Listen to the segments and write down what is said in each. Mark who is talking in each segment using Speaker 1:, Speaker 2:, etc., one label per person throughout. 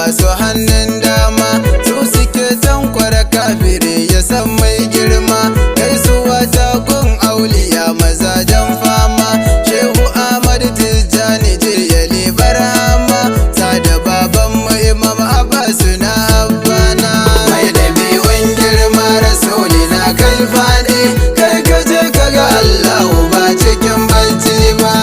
Speaker 1: masu hannun dama su suke tankwara kafire ya san mai girma. Gaisuwa ta gun auliya mazajen fama, Shehu Ahmad Tijjani Jiyali Barhama, sada baban mu Imam Abbas na Abbana. Mai ɗabi'un girma rasuli na kai faɗi, kai ka je ka ga Allahu ba cikin barci ba.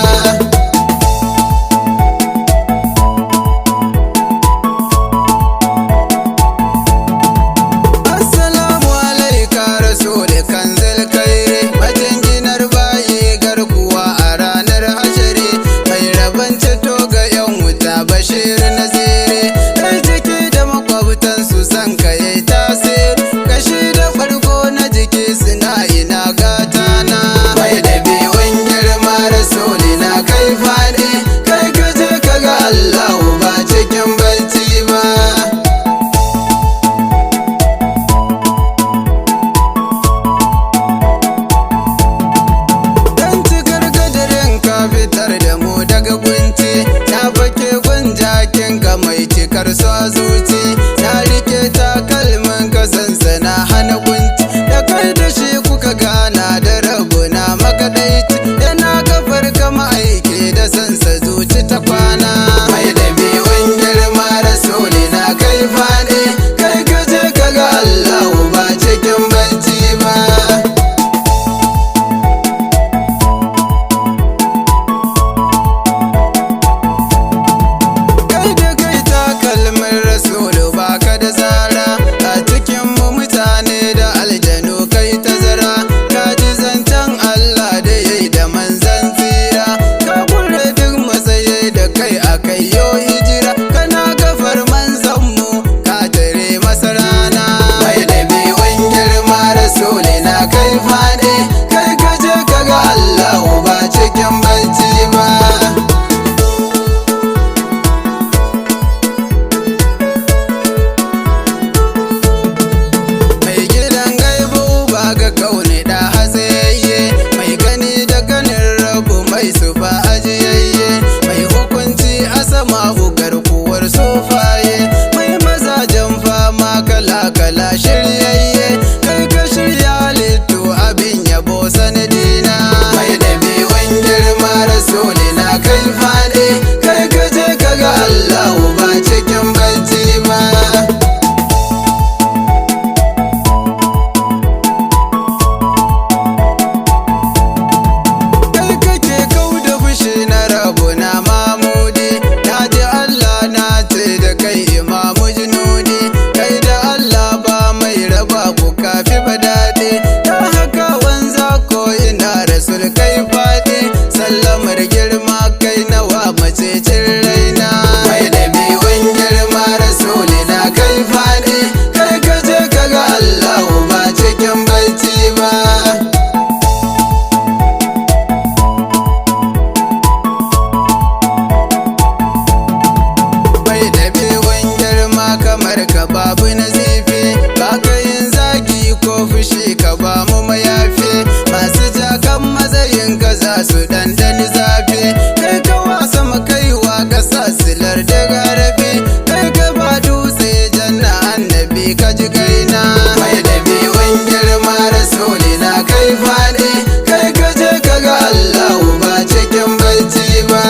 Speaker 1: Assalamu alaika rasuli kanzil kairi, majinginar bayi garkuwa a ranar hashari, mai rabon ceto ga 'yan wuta Bashir Naziri. Kai ciki da makwabtansu san ka yayi tasiri, kashi da farko na jiki suna ina gatana. Mai ɗabi'un girma rasuli na kai faɗi, kai ka je ka ga Allahu ba cikin barci ba. Dan cikar gadarin ka fitar da mu daga kunci, na fake gun jakin ka mai cikar so zuci, na rike takalmin ka sansana hana kunci, da kai da shi kuka gana da rabuna makadaici, yana kafar kama aiki da sansa zuci ta kwana. Mai ɗabi'un girma rasuli na kai faɗi, kai ka je ka ga Allahu ba cikin barci ba. Kai da kai takalmin rasulu baka da zara, a cikin mu mutane da aljanu kai tazara, ka ji zancen Allah da yayi da manzan tsira, ka kure duk matsayi da kai akai yo hijira, kana gafar manzan mu ka tare masa rana. Mai ɗabi'un girma rasuli na kai faɗi, kai ka je ka ga Allahu ba cikin barci ba. Mai gidan gaibu ba ga kaune da hatsayayye, mai gani da ganin rabu mai sufa ajiyayye, mai hukunci a sama garkuwar sofaye, mai mazajen fama kala-kala shiryayye, kai ka shirya halittu abin yabo sanadina. Mai ɗabi'un girma rasuli na kai faɗi, kai ka je ka ga Allahu ba cikin barci ba. Kai kake kau da fushi na rabu na mamudi, na ji Allah na ce da kai imamu junudi, kai da Allah ba mai raba ku kafi ba daɗi, ta haka wanza ko ina rasul kai faɗi, sallamar girma kai nawa macecin raina. Mai ɗabi'un girma rasuli na kai faɗi, kai ka je ka ga Allahu ba cikin barci ba. Mai ɗabi'un girma kamar ka babu nazifi, ba ka yin zagi ko fushi ka ba mu mayafi, masu jakan matsayin ka za su ɗanɗani zafi, kai ka wasa makaiwa ka sa silar da garafi, kai ka ba dutse janna annabi ka ji kaina. Mai ɗabi'un girma rasuli na kai faɗi, kai ka je ka ga Allahu ba cikin barci ba.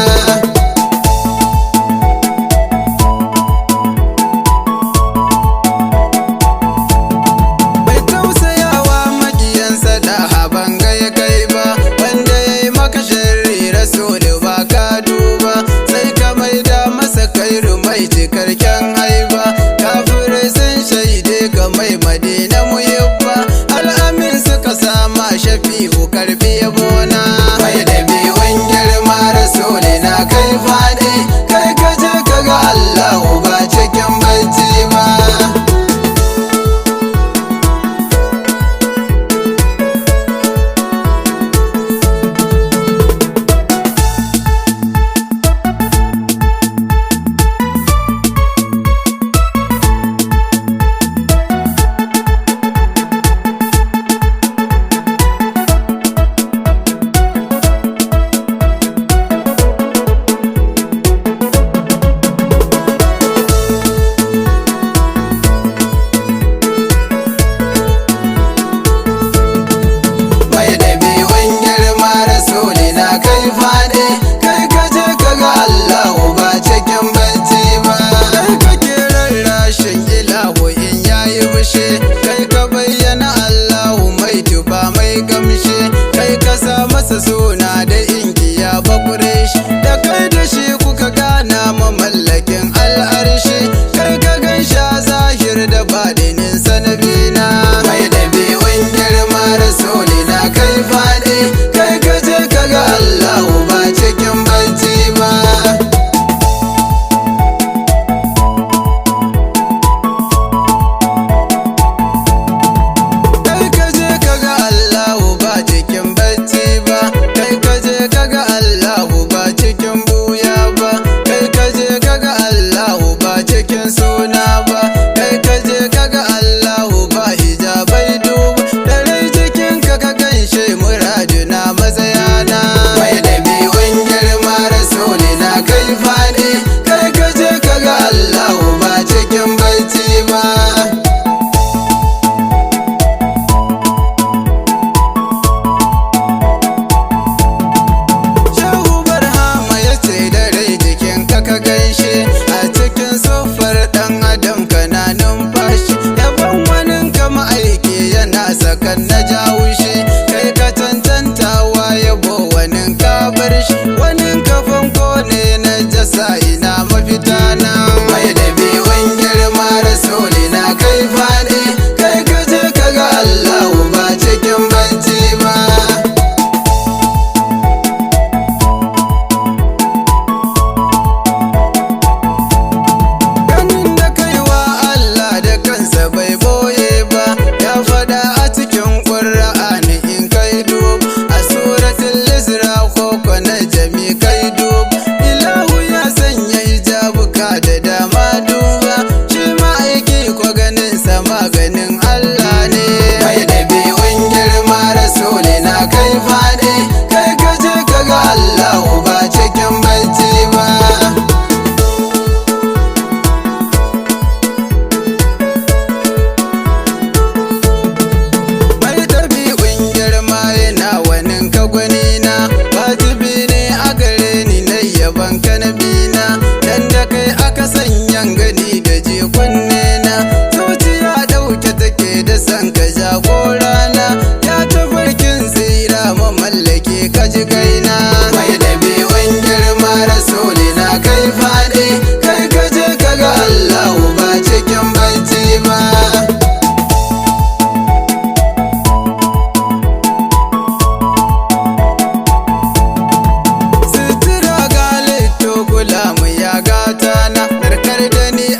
Speaker 1: Mai tausayawa makiyansa da haban gaya kai ba, wanda ya yi maka sharri rasuli ba ka duba, sai ka maida masa kairu mai cikarken haiba, kafirai sun shaide ka mai madina muhibba, al'amin suka sama shafi'u karbi yabona. Mai ɗabi'un girma rasuli na kai faɗi, kai ka je ka ga Allahu ba cikin barci ba. gani